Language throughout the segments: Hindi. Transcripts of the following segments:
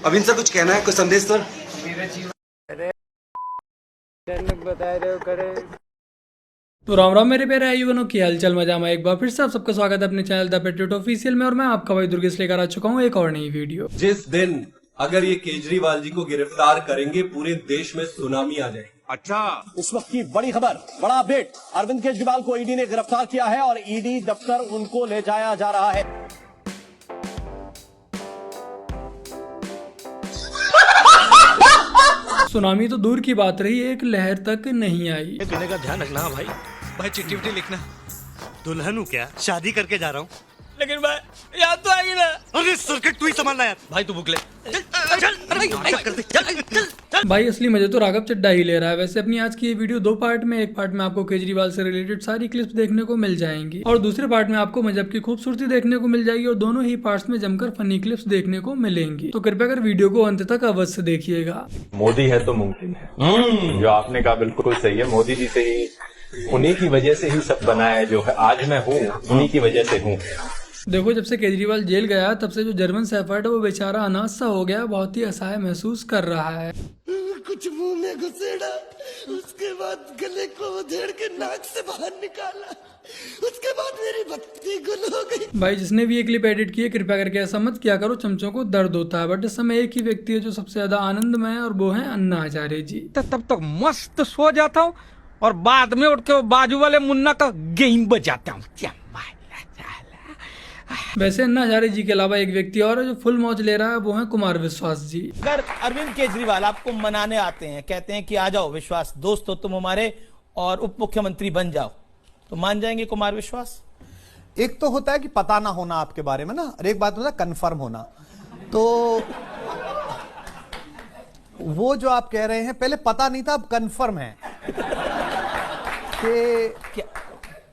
अब इनसे कुछ कहना है, कोई संदेश सर? बता रहे हो करे। तो राम राम मेरे प्यारे आयुवनों की हालचाल मजा में एक बार फिर से आप सबका स्वागत है अपने चैनल द पेट्रियट ऑफिशियल में। और मैं आपका भाई दुर्गेश लेकर आ चुका हूँ एक और नई वीडियो। जिस दिन अगर ये केजरीवाल जी को गिरफ्तार करेंगे पूरे देश में सुनामी आ जाएगी। अच्छा, इस वक्त की बड़ी खबर, बड़ा अपडेट। अरविंद केजरीवाल को ईडी ने गिरफ्तार किया है और ईडी दफ्तर उनको ले जाया जा रहा है। सुनामी तो दूर की बात रही, एक लहर तक नहीं आई। पीने का ध्यान रखना भाई। भाई चिट्ठी विट्ठी लिखना। दुल्हन हूँ क्या, शादी करके जा रहा हूँ। लेकिन भाई याद तो आएगी ना। अरे सर्किट तू ही संभालना यार। भाई तू बुक ले। भाई असली मजे तो राघव चड्डा ही ले रहा है। वैसे अपनी आज की ये वीडियो दो पार्ट में, एक पार्ट में आपको केजरीवाल से रिलेटेड सारी क्लिप्स देखने को मिल जाएंगी और दूसरे पार्ट में आपको मजहब की खूबसूरती देखने को मिल जाएगी और दोनों ही पार्ट्स में जमकर फनी क्लिप्स देखने को मिलेंगी। तो कृपया कर वीडियो को अंत तक अवश्य देखिएगा। मोदी है तो मुमकिन है। जो आपने कहा बिल्कुल सही है। मोदी जी से ही, उन्हीं की वजह से ही सब बना है जो है आज मैं हूँ, उन्हीं की वजह से हूँ। देखो जब से केजरीवाल जेल गया तब से जो जर्मन शेफर्ड है वो बेचारा अनाथ सा हो गया, बहुत ही असहाय महसूस कर रहा है। कुछ मुंह में घुसेड़ा, उसके बाद गले को उधेड़ के नाक से बाहर निकाला, उसके बाद मेरी बत्ती गुल हो गई। भाई जिसने भी ये क्लिप एडिट की है कृपया करके ऐसा मत किया करो, चमचों को दर्द होता है। बट इस समय एक ही व्यक्ति है जो सबसे ज्यादा आनंदमय है और वो है अन्ना हजारे जी। तब तक मस्त सो जाता हूँ और बाद में उठ के बाजू वाले मुन्ना का गेम बजाता हूँ। वैसे अन्ना हजारे जी के अलावा एक व्यक्ति और है जो फुल मौज ले रहा है, वो है कुमार विश्वास जी। अगर अरविंद केजरीवाल आपको मनाने आते हैं, कहते हैं कि आ जाओ विश्वास दोस्त हो तुम हमारे और उप मुख्यमंत्री बन जाओ, तो मान जाएंगे कुमार विश्वास? एक तो होता है कि पता ना होना आपके बारे में ना, और एक बात होता है कंफर्म होना। तो वो जो आप कह रहे हैं पहले पता नहीं था, अब कंफर्म है कि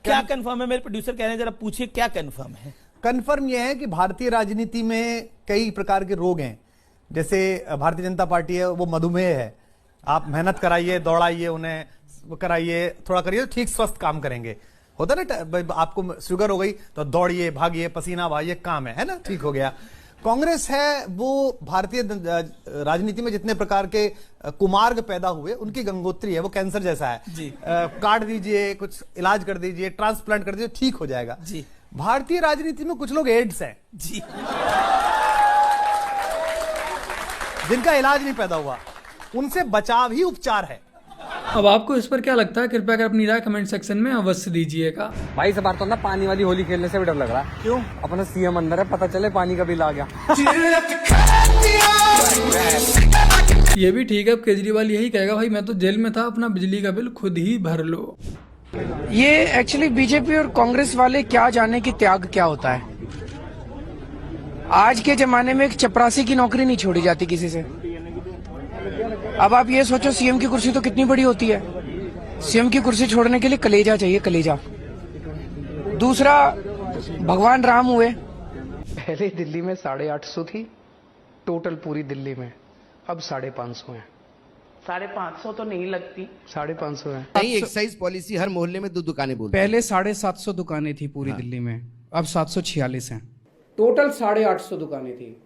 क्या कंफर्म है? मेरे प्रोड्यूसर कह रहे हैं जरा पूछिए क्या कंफर्म है। कंफर्म यह है कि भारतीय राजनीति में कई प्रकार के रोग हैं। जैसे भारतीय जनता पार्टी है वो मधुमेह है। आप मेहनत कराइए, दौड़ाइए, उन्हें कराइए, थोड़ा करिए तो ठीक स्वस्थ काम करेंगे। होता ना, आपको शुगर हो गई तो दौड़िए, भागिए, पसीना बहाइए, काम है ना, ठीक हो गया। कांग्रेस है वो भारतीय राजनीति में जितने प्रकार के कुमार्ग पैदा हुए उनकी गंगोत्री है, वो कैंसर जैसा है जी। काट दीजिए, कुछ इलाज कर दीजिए, ट्रांसप्लांट कर दीजिए, ठीक हो जाएगा जी। भारतीय राजनीति में कुछ लोग एड्स हैं जी, जिनका इलाज नहीं पैदा हुआ, उनसे बचाव ही उपचार है। अब आपको इस पर क्या लगता है कृपया कर अपनी राय कमेंट सेक्शन में अवश्य दीजिएगा। भाई इस बार तो ना पानी वाली होली खेलने से भी डर लग रहा है। क्यों? अपना सीएम अंदर है, पता चले पानी का बिल आ गया। ये भी ठीक है, अब केजरीवाल यही कहेगा भाई मैं तो जेल में था, अपना बिजली का बिल खुद ही भर लो। ये एक्चुअली बीजेपी और कांग्रेस वाले क्या जाने कि त्याग क्या होता है। आज के जमाने में एक चपरासी की नौकरी नहीं छोड़ी जाती किसी से। अब आप ये सोचो सीएम की कुर्सी तो कितनी बड़ी होती है। सीएम की कुर्सी छोड़ने के लिए कलेजा चाहिए, कलेजा। दूसरा, भगवान राम हुए, पहले दिल्ली में 850 थी टोटल पूरी दिल्ली में, अब 550 है। 550 तो नहीं लगती, 550 है। नहीं, एक्साइज पॉलिसी हर मोहल्ले में 2 दुकानें बोलते। पहले 750 दुकानें थी पूरी दिल्ली में, अब 746 हैं। टोटल 850 दुकानें थी।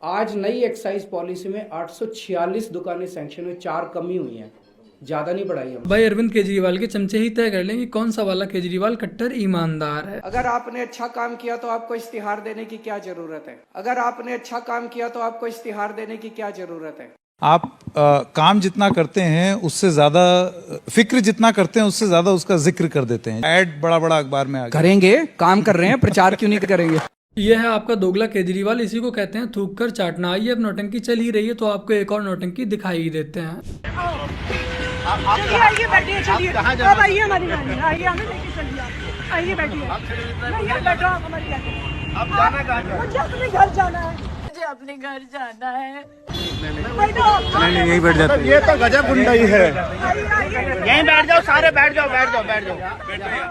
आज नई एक्साइज पॉलिसी में 846 दुकानें सैंक्शन हुई, 4 कमी हुई हैं, ज्यादा नहीं बढ़ाई हम। भाई अरविंद केजरीवाल के चमचे ही तय कर लें कि कौन सा वाला केजरीवाल कट्टर ईमानदार है। अगर आपने अच्छा काम किया तो आपको इश्तिहार देने की क्या जरूरत है? अगर आपने अच्छा काम किया तो आपको इश्तिहार देने की क्या जरूरत है? आप काम जितना करते हैं उससे ज्यादा, फिक्र जितना करते हैं उससे ज्यादा उसका जिक्र कर देते हैं। ऐड बड़ा बड़ा अखबार में आ गया। करेंगे, काम कर रहे हैं, प्रचार क्यों नहीं करेंगे? यह है आपका दोगला केजरीवाल, इसी को कहते हैं थूक कर चाटना। आइए अब नौटंकी चल ही रही है तो आपको एक और नौटंकी दिखाई ही देते हैं। आइए बैठिए, चलिए अब आइए हमारी गाड़ी, आइए हमें लेके चलिए, आइए बैठिए। नहीं बैठो आप हमारी गाड़ी। अब जाना कहाँ है? मुझे अपने घर जाना है, मुझे अपने घर जाना है। नहीं यही बैठ जाते। ये तो गजब गुंडाई है। यहीं बैठ जाओ, सारे बैठ जाओ, बैठ जाओ, बैठ जाओ,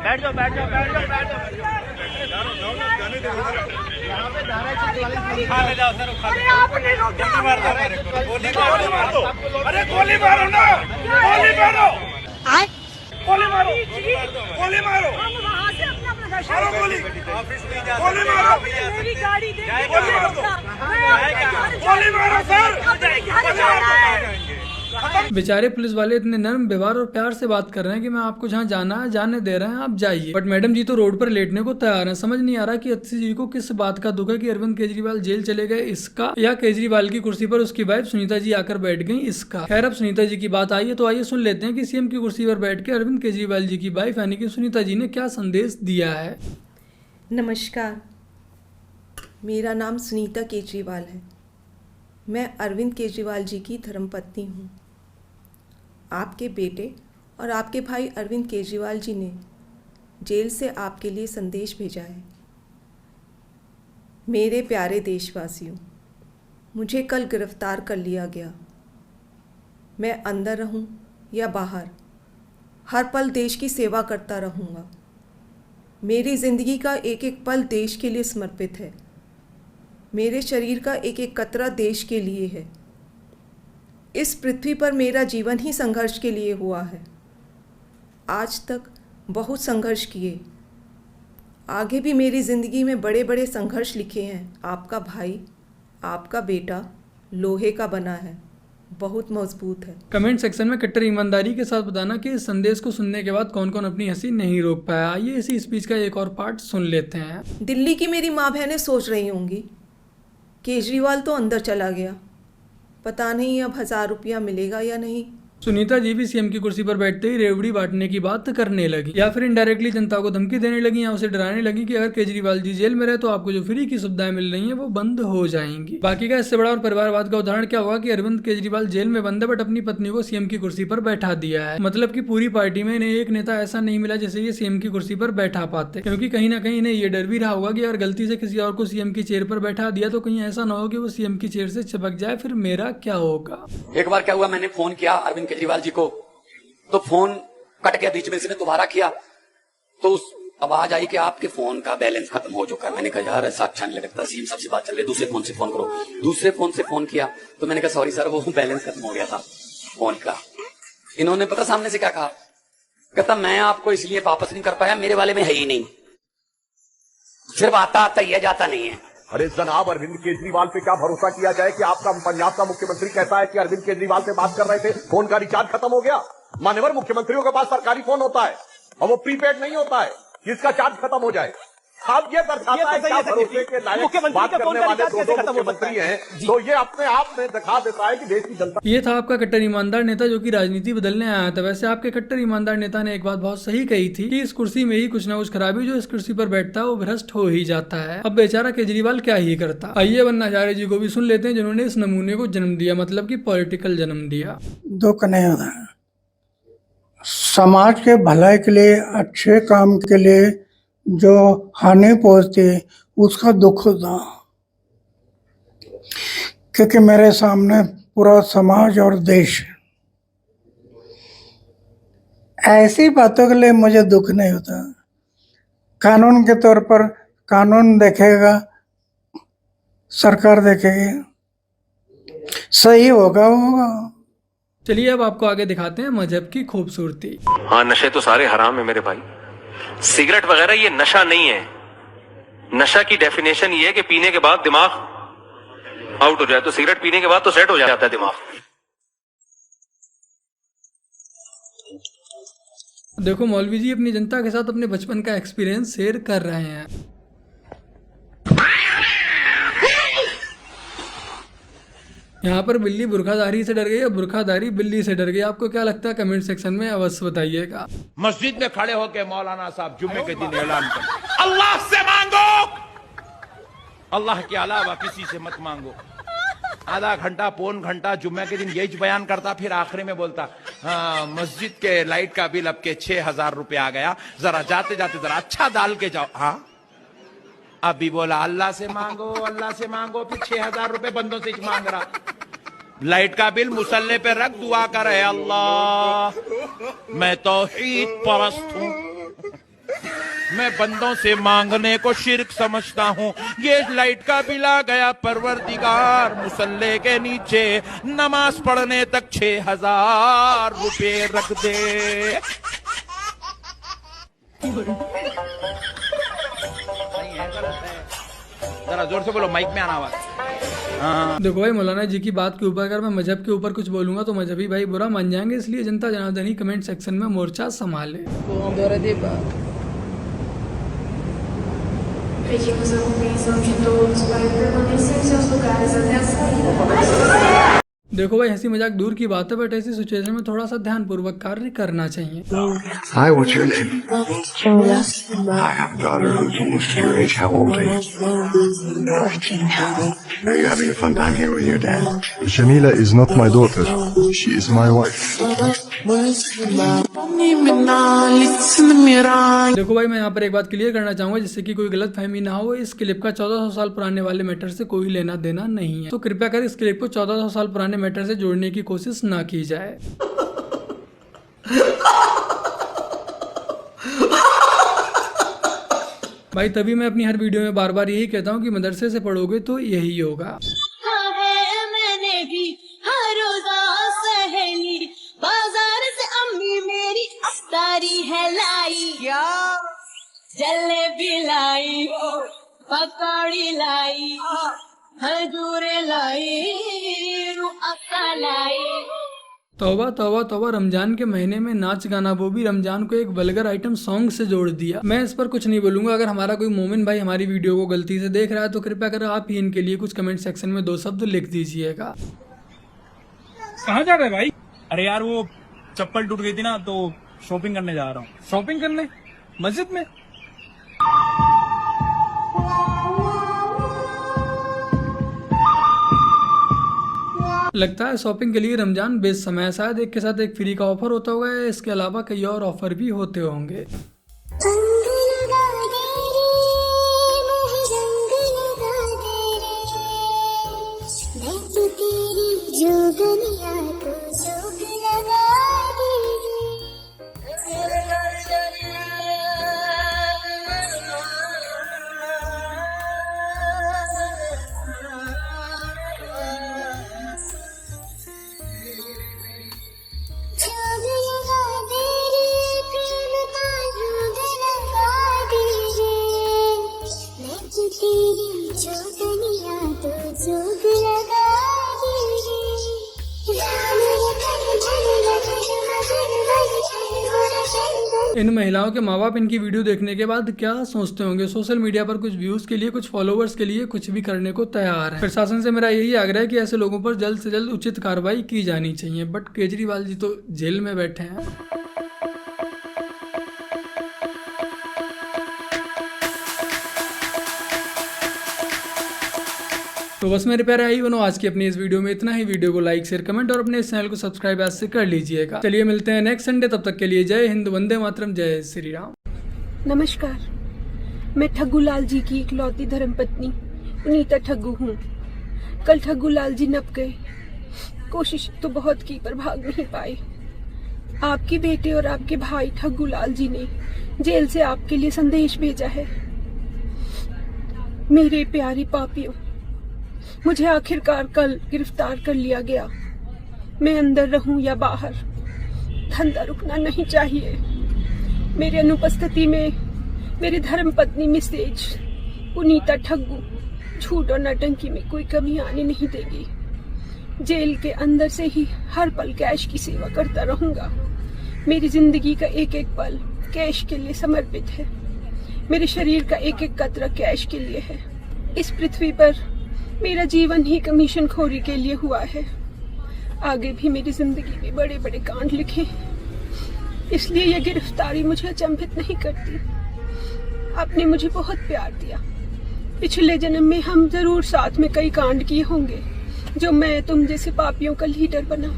बैठ जाओ, बैठ जाओ, बैठ जाओ। अरे आपने रोका, अरे गोली मारो ना, गोली मारो, गोली मारो, गोली मारो, हम वहाँ से अपना मारो गोली, गोली मारो, मेरी गाड़ी गोली मारो, गोली मारो। बेचारे पुलिस वाले इतने नर्म व्यवहार और प्यार से बात कर रहे हैं कि मैं आपको जहाँ जाना है जाने दे रहे हैं, आप जाइए। बट मैडम जी तो रोड पर लेटने को तैयार है। समझ नहीं आ रहा कि अतिशी जी को किस बात का दुख है कि अरविंद केजरीवाल जेल चले गए इसका, या केजरीवाल की कुर्सी पर उसकी वाइफ सुनीता जी आकर बैठ गई इसका। खैर अब सुनीता जी की बात आई है तो आइए सुन लेते हैं कि सीएम की कुर्सी पर बैठ के अरविंद केजरीवाल जी की वाइफ यानी कि सुनीता जी ने क्या संदेश दिया है। नमस्कार, मेरा नाम सुनीता केजरीवाल है। मैं अरविंद केजरीवाल जी की धर्मपत्नी हूँ। आपके बेटे और आपके भाई अरविंद केजरीवाल जी ने जेल से आपके लिए संदेश भेजा है। मेरे प्यारे देशवासियों, मुझे कल गिरफ्तार कर लिया गया। मैं अंदर रहूं या बाहर, हर पल देश की सेवा करता रहूँगा। मेरी ज़िंदगी का एक एक पल देश के लिए समर्पित है। मेरे शरीर का एक एक कतरा देश के लिए है। इस पृथ्वी पर मेरा जीवन ही संघर्ष के लिए हुआ है। आज तक बहुत संघर्ष किए, आगे भी मेरी ज़िंदगी में बड़े बड़े संघर्ष लिखे हैं। आपका भाई, आपका बेटा लोहे का बना है, बहुत मजबूत है। कमेंट सेक्शन में कट्टर ईमानदारी के साथ बताना कि इस संदेश को सुनने के बाद कौन कौन अपनी हंसी नहीं रोक पाया। आइए इसी स्पीच का एक और पार्ट सुन लेते हैं। दिल्ली की मेरी माँ बहनें सोच रही होंगी, केजरीवाल तो अंदर चला गया, पता नहीं अब 1000 रुपया मिलेगा या नहीं। सुनीता जी भी सीएम की कुर्सी पर बैठते ही रेवड़ी बांटने की बात करने लगी, या फिर इनडायरेक्टली जनता को धमकी देने लगी, या उसे डराने लगी कि अगर केजरीवाल जी जेल में रहे तो आपको जो फ्री की सुविधाएं मिल रही हैं वो बंद हो जाएंगी। बाकी का इससे बड़ा और परिवारवाद का उदाहरण क्या होगा कि अरविंद केजरीवाल जेल में बंद है बट अपनी पत्नी को सीएम की कुर्सी पर बैठा दिया है। मतलब कि पूरी पार्टी में इन्हें एक नेता ऐसा नहीं मिला जिसे ये सीएम की कुर्सी पर बैठा पाते, क्योंकि कहीं ना कहीं इन्हें ये डर भी रहा होगा कि अगर गलती से किसी और को सीएम की चेयर पर बैठा दिया तो कहीं ऐसा ना हो कि वो सीएम की चेयर से चिपक जाए, फिर मेरा क्या होगा। एक बार क्या हुआ, मैंने फोन किया अरविंद केजरीवाल जी को तो फोन कट गया बीच में से। मैं दोबारा किया तो उस आवाज आई कि आपके फोन का बैलेंस खत्म हो चुका है। मैंने कहा यार ऐसा अच्छा नहीं लगता, सीएम सबसे बात चल रही है, दूसरे फोन से फोन करो। दूसरे फोन से फोन किया तो मैंने कहा सॉरी सर वो बैलेंस खत्म हो गया था फोन का। इन्होंने पता सामने से क्या कहा, कहता मैं आपको इसलिए वापस नहीं कर पाया, मेरे वाले में है ही नहीं, सिर्फ आता आता ही है, जाता नहीं है। अरे जनाब, अरविंद केजरीवाल पे क्या भरोसा किया जाए कि आपका पंजाब का मुख्यमंत्री कहता है कि अरविंद केजरीवाल से बात कर रहे थे, फोन का रिचार्ज खत्म हो गया। मान्यवर मुख्यमंत्रियों के पास सरकारी फोन होता है और वो प्रीपेड नहीं होता है जिसका चार्ज खत्म हो जाए। अब ये दर्शाता है क्या भरोसे के लायक बात करने वाले दो मुख्यमंत्री हैं, तो ये अपने आप में दिखा देता है कि देश की जनता। ये था आपका कट्टर ईमानदार नेता जो कि राजनीति बदलने आया था। वैसे आपके कट्टर ईमानदार नेता ने एक बात बहुत सही कही थी कि इस कुर्सी में ही कुछ ना कुछ खराबी, जो इस कुर्सी पर बैठता है वो भ्रष्ट हो ही जाता है। अब बेचारा केजरीवाल क्या ही करता। आइए वन्ना हजारे जी को भी सुन लेते हैं जिन्होंने इस नमूने को जन्म दिया, मतलब की पॉलिटिकल जन्म दिया। दुख नहीं होता, समाज के भलाई के लिए, अच्छे काम के लिए जो हानि पहुंचती उसका दुख होता, क्योंकि मेरे सामने पूरा समाज और देश। ऐसी बातों के लिए मुझे दुख नहीं होता। कानून के तौर पर कानून देखेगा, सरकार देखेगी, सही होगा होगा। चलिए अब आपको आगे दिखाते हैं मजहब की खूबसूरती। हाँ, नशे तो सारे हराम है मेरे भाई। सिगरेट वगैरह ये नशा नहीं है। नशा की डेफिनेशन ये है कि पीने के बाद दिमाग आउट हो जाए, तो सिगरेट पीने के बाद तो सेट हो जाता है दिमाग। देखो मौलवी जी अपनी जनता के साथ अपने बचपन का एक्सपीरियंस शेयर कर रहे हैं। यहाँ पर बिल्ली बुरखाधारी से डर गई या बुरखाधारी बिल्ली से डर गई, आपको क्या लगता है कमेंट सेक्शन में अवश्य बताइएगा। मस्जिद में खड़े होकर मौलाना साहब जुम्मे के दिन ऐलान कर, अल्लाह से मांगो, अल्लाह के अलावा किसी से मत मांगो। आधा घंटा पौन घंटा जुम्मे के दिन यही बयान करता, फिर आखिरी में बोलता हाँ मस्जिद के लाइट का बिल अब के 6000 रुपये आ गया, जरा जाते जाते जरा अच्छा डाल के जाओ। हाँ अभी बोला अल्लाह से मांगो, अल्लाह से मांगो, फिर 6000 रुपये बंदों से मांग रहा। लाइट का बिल मुसल्ले पे रख, दुआ कर है अल्लाह मैं तौहीद परस्त हूँ, मैं बंदों से मांगने को शिर्क समझता हूँ। ये लाइट का बिल आ गया, परवरदिगार मुसल्ले के नीचे नमाज पढ़ने तक 6000 रुपये रख दे। जरा जोर से बोलो, माइक में आना आवाज। देखो भाई, मौलाना जी की बात के ऊपर अगर मैं मजहब के ऊपर कुछ बोलूंगा तो मजहबी भाई बुरा मान जाएंगे, इसलिए जनता जनार्दन ही कमेंट सेक्शन में मोर्चा संभाले। Pedimos a compreensão de todos para permanecer em seus lugares até a saída. देखो भाई, हंसी मजाक दूर की बात है, बट ऐसी सिचुएशन में थोड़ा सा ध्यान पूर्वक कार्य करना चाहिए। Hi, what's your name? I have a daughter who's almost your age. How old are you? 14 now. Are you having a fun time here with your dad? Jamila is not my daughter. She is my wife. देखो भाई, मैं यहाँ पर एक बात क्लियर करना चाहूंगा जिससे कि कोई गलत फहमी ना हो। इस क्लिप का 1400 साल पुराने वाले मैटर से कोई लेना देना नहीं है, तो कृपया कर इस क्लिप को 1400 साल पुराने मैटर से जोड़ने की कोशिश ना की जाए। भाई तभी मैं अपनी हर वीडियो में बार बार यही कहता हूँ कि मदरसे से पढ़ोगे तो यही होगा। मैंने भी हर रोजा सहेली बाजार से अम्मी मेरी अफ्तारी है लाई, क्या जलेबी लाई, पकौड़ी लाई, खजूरे लाई, रुअफ़ा लाई। तौबा तौबा तौबा, रमजान के महीने में नाच गाना, वो भी रमजान को एक वल्गर आइटम सॉन्ग से जोड़ दिया। मैं इस पर कुछ नहीं बोलूंगा। अगर हमारा कोई मोमिन भाई हमारी वीडियो को गलती से देख रहा है तो कृपया कर आप ही इनके लिए कुछ कमेंट सेक्शन में 2 शब्द लिख दीजिएगा। कहाँ जा रहे भाई? अरे यार वो चप्पल टूट गई थी ना, तो शॉपिंग करने जा रहा हूँ। शॉपिंग करने मस्जिद में? लगता है शॉपिंग के लिए रमजान बेस्ट समय है। शायद एक के साथ एक फ्री का ऑफर होता होगा, इसके अलावा कई और ऑफर भी होते होंगे। इन महिलाओं के माँ बाप इनकी वीडियो देखने के बाद क्या सोचते होंगे? सोशल मीडिया पर कुछ व्यूज के लिए, कुछ फॉलोवर्स के लिए कुछ भी करने को तैयार है। प्रशासन से मेरा यही आग्रह है कि ऐसे लोगों पर जल्द से जल्द उचित कार्रवाई की जानी चाहिए। बट केजरीवाल जी तो जेल में बैठे हैं। तो बस मेरे प्यारे आई बनो, आज की अपनी इस वीडियो में इतना ही। वीडियो को लाइक शेयर कमेंट और अपने इस चैनल को सब्सक्राइब आज से कर लीजिएगा। चलिए मिलते हैं नेक्स्ट संडे, तब तक के लिए जय हिंद, वंदे मातरम, जय श्री राम। नमस्कार, मैं ठग्गूलाल जी की इकलौती धर्मपत्नी पुनीता ठग्गू हूँ। कल ठग्गूलाल जी नप गए। कोशिश तो बहुत की पर भाग नहीं पाए। आपके बेटे और आपके भाई ठग्गूलाल जी ने जेल से आपके लिए संदेश भेजा है। मेरे प्यारी पापियों, मुझे आखिरकार कल गिरफ्तार कर लिया गया। मैं अंदर रहूं या बाहर, धंधा रुकना नहीं चाहिए। मेरे अनुपस्थिति में मेरी धर्मपत्नी मिसेज पुनीता ठग्गू झूठ और नौटंकी में कोई कमी आने नहीं देगी। जेल के अंदर से ही हर पल कैश की सेवा करता रहूंगा। मेरी जिंदगी का एक एक पल कैश के लिए समर्पित है। मेरे शरीर का एक एक कतरा कैश के लिए है। इस पृथ्वी पर मेरा जीवन ही कमीशन खोरी के लिए हुआ है। आगे भी मेरी जिंदगी में बड़े बड़े कांड लिखे, इसलिए यह गिरफ्तारी मुझे अचंभित नहीं करती। आपने मुझे बहुत प्यार दिया। पिछले जन्म में हम जरूर साथ में कई कांड किए होंगे जो मैं तुम जैसे पापियों का लीडर बना।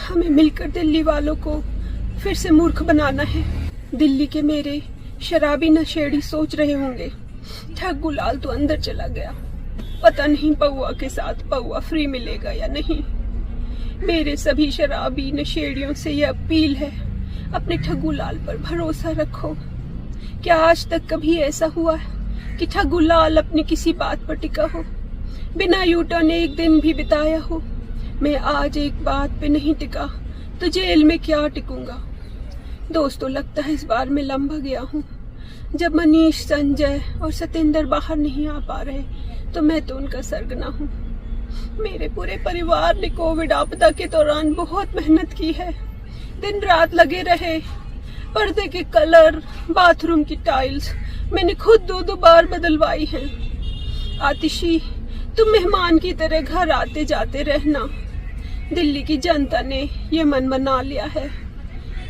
हमें मिलकर दिल्ली वालों को फिर से मूर्ख बनाना है। दिल्ली के मेरे शराबी नशेड़ी सोच रहे होंगे ठग्गूलाल तो अंदर चला गया, पता नहीं पौआ के साथ पौआ फ्री मिलेगा या नहीं। मेरे सभी शराबी नशेड़ियों से यह अपील है, अपने ठग्गूलाल पर भरोसा रखो। क्या आज तक कभी ऐसा हुआ है कि ठग्गूलाल अपनी किसी बात पर टिका हो, बिना यूटर्न एक दिन भी बिताया हो? मैं आज एक बात पे नहीं टिका तो जेल में क्या टिकूंगा? दोस्तों, लगता है इस बार मैं लंबा गया हूँ। जब मनीष, संजय और सतेंद्र बाहर नहीं आ पा रहे तो मैं तो उनका सरगना हूँ। मेरे पूरे परिवार ने कोविड आपदा के दौरान बहुत मेहनत की है, दिन रात लगे रहे। पर्दे के कलर, बाथरूम की टाइल्स मैंने खुद 2-2 बार बदलवाई हैं। आतिशी, तुम मेहमान की तरह घर आते जाते रहना। दिल्ली की जनता ने ये मन बना लिया है,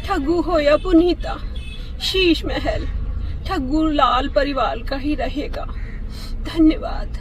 ठग्गू हो या पुनीता, शीश महल ठग्गू लाल परिवार का ही रहेगा। धन्यवाद।